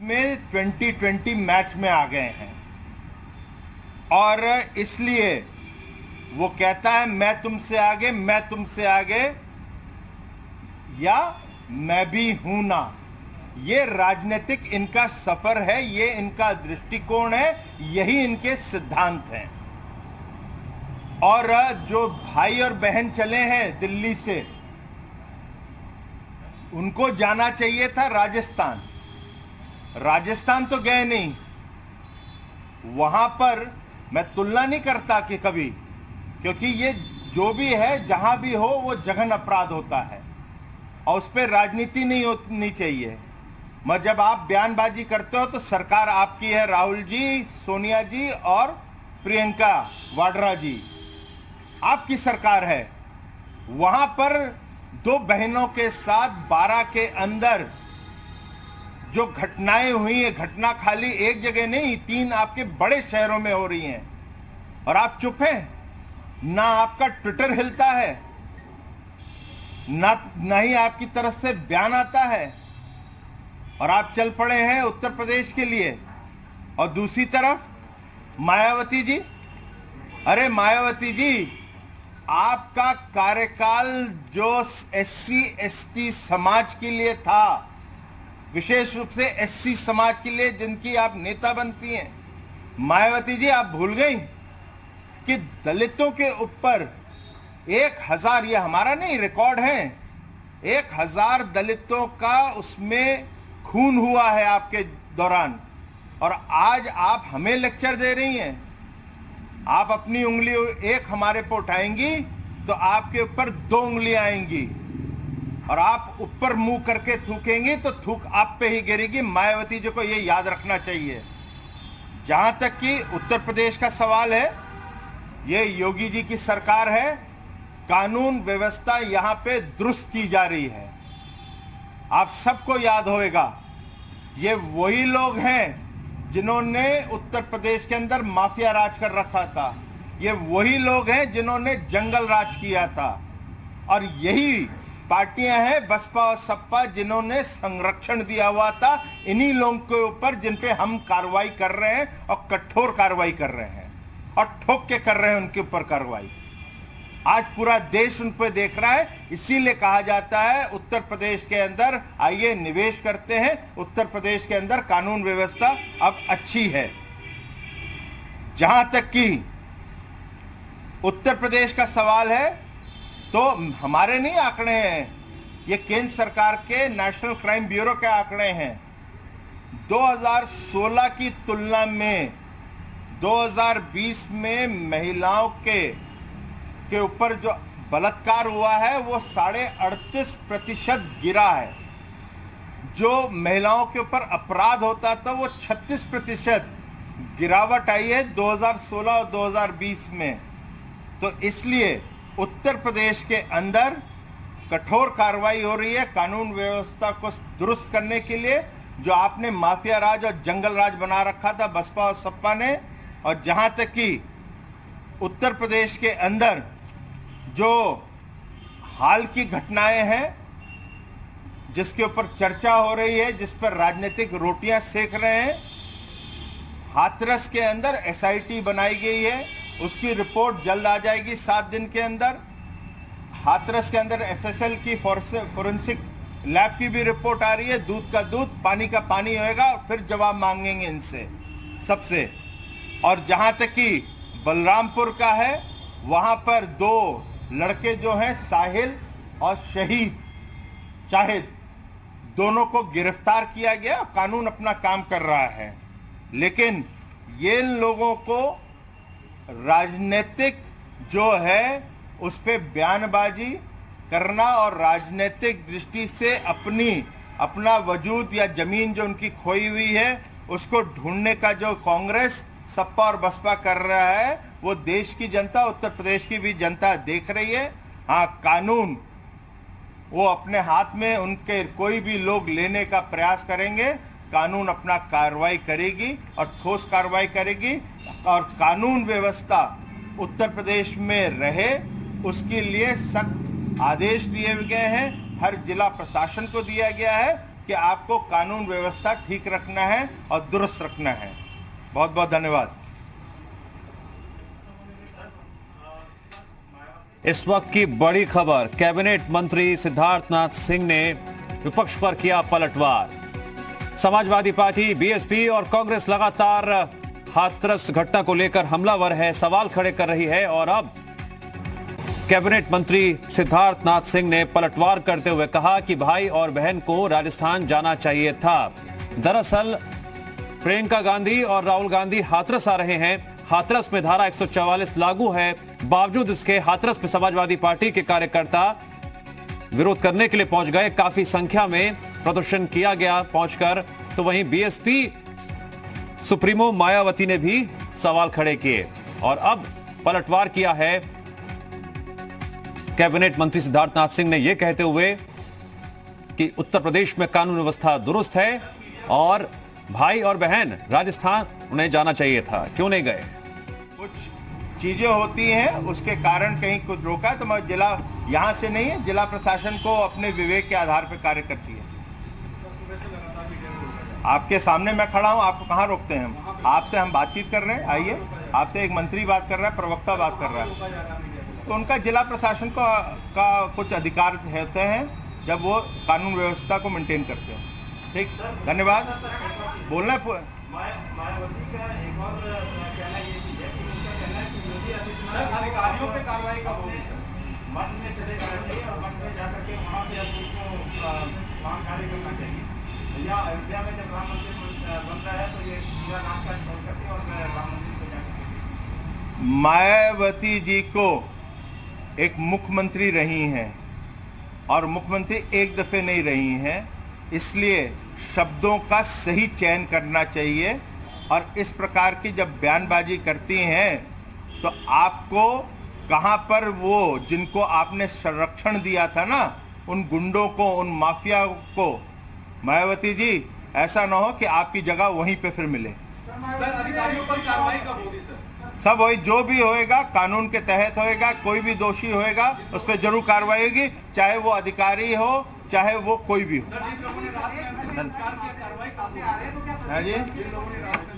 में 2020 मैच में आ गए हैं और इसलिए वो कहता है मैं तुमसे आगे, मैं तुमसे आगे, या मैं भी हूं ना। ये राजनीतिक इनका सफर है, ये इनका दृष्टिकोण है, यही इनके सिद्धांत हैं। और जो भाई और बहन चले हैं दिल्ली से, उनको जाना चाहिए था राजस्थान। राजस्थान तो गए नहीं। वहां पर मैं तुलना नहीं करता कि कभी, क्योंकि ये जो भी है, जहां भी हो, वो जघन अपराध होता है और उस पर राजनीति नहीं होनी चाहिए। मगर जब आप बयानबाजी करते हो तो सरकार आपकी है, राहुल जी, सोनिया जी और प्रियंका वाड्रा जी, आपकी सरकार है। वहां पर दो बहनों के साथ 12 के अंदर जो घटनाएं हुई है, घटना खाली एक जगह नहीं, 3 आपके बड़े शहरों में हो रही हैं और आप चुप हैं। ना आपका ट्विटर हिलता है, ना ही आपकी तरफ से बयान आता है और आप चल पड़े हैं उत्तर प्रदेश के लिए। और दूसरी तरफ मायावती जी, अरे मायावती जी, आपका कार्यकाल जो SC ST समाज के लिए था, विशेष रूप से SC समाज के लिए जिनकी आप नेता बनती हैं, मायावती जी आप भूल गई कि दलितों के ऊपर 1000, यह हमारा नहीं रिकॉर्ड है, 1000 दलितों का उसमें खून हुआ है आपके दौरान। और आज आप हमें लेक्चर दे रही हैं। आप अपनी उंगली एक हमारे पर उठाएंगी तो आपके ऊपर 2 उंगलियां आएंगी और आप ऊपर मुंह करके थूकेंगी तो थूक आप पे ही गिरेगी। मायावती जी को ये याद रखना चाहिए। जहां तक कि उत्तर प्रदेश का सवाल है, ये योगी जी की सरकार है, कानून व्यवस्था यहां पे दुरुस्त की जा रही है। आप सबको याद होगा, ये वही लोग हैं जिन्होंने उत्तर प्रदेश के अंदर माफिया राज कर रखा था। ये वही लोग हैं जिन्होंने जंगल राज किया था। और यही पार्टियां हैं बसपा और सपा जिन्होंने संरक्षण दिया हुआ था इन्हीं लोगों के ऊपर, जिन पे हम कार्रवाई कर रहे हैं और कठोर कार्रवाई कर रहे हैं और ठोक के कर रहे हैं उनके ऊपर कार्रवाई। आज पूरा देश उन पर देख रहा है। इसीलिए कहा जाता है उत्तर प्रदेश के अंदर आइए निवेश करते हैं। उत्तर प्रदेश के अंदर कानून व्यवस्था अब अच्छी है। जहां तक कि उत्तर प्रदेश का सवाल है, तो हमारे नहीं आंकड़े हैं, ये केंद्र सरकार के नेशनल क्राइम ब्यूरो के आंकड़े हैं। 2016 की तुलना में 2020 में महिलाओं के ऊपर जो बलात्कार हुआ है वो 38.5% गिरा है। जो महिलाओं के ऊपर अपराध होता था वो 36% गिरावट आई है 2016 और 2020 में। तो इसलिए उत्तर प्रदेश के अंदर कठोर कार्रवाई हो रही है कानून व्यवस्था को दुरुस्त करने के लिए। जो आपने माफिया राज और जंगल राज बना रखा था बसपा और सपा ने, और जहां तक कि उत्तर प्रदेश के अंदर जो हाल की घटनाएं हैं जिसके ऊपर चर्चा हो रही है, जिस पर राजनीतिक रोटियां सेक रहे हैं, हाथरस के अंदर SIT बनाई गई है, उसकी रिपोर्ट जल्द आ जाएगी 7 दिन के अंदर। हाथरस के अंदर FSL की फोरेंसिक लैब की भी रिपोर्ट आ रही है। दूध का दूध, पानी का पानी होएगा, फिर जवाब मांगेंगे इनसे सबसे। और जहां तक कि बलरामपुर का है, वहां पर 2 लड़के जो हैं साहिल और शाहिद, दोनों को गिरफ्तार किया गया। कानून अपना काम कर रहा है, लेकिन ये लोगों को राजनीतिक जो है उस पे बयानबाजी करना और राजनीतिक दृष्टि से अपना वजूद या जमीन जो उनकी खोई हुई है उसको ढूंढने का जो कांग्रेस, सपा और बसपा कर रहा है, वो देश की जनता, उत्तर प्रदेश की भी जनता देख रही है। हाँ, कानून वो अपने हाथ में उनके कोई भी लोग लेने का प्रयास करेंगे, कानून अपना कार्रवाई करेगी और ठोस कार्रवाई करेगी। और कानून व्यवस्था उत्तर प्रदेश में रहे उसके लिए सख्त आदेश दिए गए हैं, हर जिला प्रशासन को दिया गया है। कि आपको कानून व्यवस्था ठीक रखना है और दुरुस्त रखना है। बहुत बहुत धन्यवाद। इस वक्त की बड़ी खबर, कैबिनेट मंत्री सिद्धार्थनाथ सिंह ने विपक्ष पर किया पलटवार। समाजवादी पार्टी, बीएसपी और कांग्रेस लगातार हाथरस घटना को लेकर हमलावर है, सवाल खड़े कर रही है और अब कैबिनेट मंत्री सिद्धार्थनाथ सिंह ने पलटवार करते हुए कहा कि भाई और बहन को राजस्थान जाना चाहिए था। दरअसल प्रियंका गांधी और राहुल गांधी हाथरस आ रहे हैं। हाथरस में धारा 144 लागू है, बावजूद इसके हाथरस में समाजवादी पार्टी के कार्यकर्ता विरोध करने के लिए पहुंच गए। काफी संख्या में प्रदर्शन किया गया पहुंचकर। तो वहीं बीएसपी सुप्रीमो मायावती ने भी सवाल खड़े किए और अब पलटवार किया है कैबिनेट मंत्री सिद्धार्थनाथ सिंह ने, यह कहते हुए कि उत्तर प्रदेश में कानून व्यवस्था दुरुस्त है और भाई और बहन राजस्थान उन्हें जाना चाहिए था, क्यों नहीं गए। कुछ चीजें होती हैं, उसके कारण कहीं कुछ रोका है, तो मैं जिला यहां से नहीं है, जिला प्रशासन को अपने विवेक के आधार पर कार्य करती है। आपके सामने मैं खड़ा हूं, आपको कहां रोकते हैं हम? आपसे हम बातचीत कर रहे हैं, आइए। आपसे एक मंत्री बात कर रहा है, प्रवक्ता बात कर रहा है, तो उनका जिला प्रशासन का कुछ अधिकार होते हैं जब वो कानून व्यवस्था को मेंटेन करते हैं। ठीक, धन्यवाद। बोलना मायावती का एक और कहना ये चीज है कि उनका कहना है कि योगी आदित्यनाथ अधिकारियों पे कार्रवाई कब होगी सर? मठ में चले जाना चाहिए और मठ में जाकर के वहाँ पे उनको वहाँ कार्य करना चाहिए। या अयोध्या में जब राम मंदिर बन रहा है तो ये पूरा नाच का छोड़ करके और राम मंदिर को जाकर मायावती जी को एक मुख्यमंत्री रही हैं और मुख्यमंत्री एक दफे नहीं रही हैं, इसलिए शब्दों का सही चयन करना चाहिए। और इस प्रकार की जब बयानबाजी करती हैं तो आपको कहां पर वो जिनको आपने संरक्षण दिया था ना, उन गुंडों को, उन माफिया को, मायावती जी ऐसा ना हो कि आपकी जगह वहीं पे फिर मिले। सर अधिकारियों पर कार्रवाई कब होगी सर? सब वही जो भी होएगा कानून के तहत होएगा, कोई भी दोषी होएगा उस पर जरूर कार्रवाई होगी, चाहे वो अधिकारी हो चाहे वो कोई भी हो। सर, जिन लोगों ने रात में कार्रवाई जी।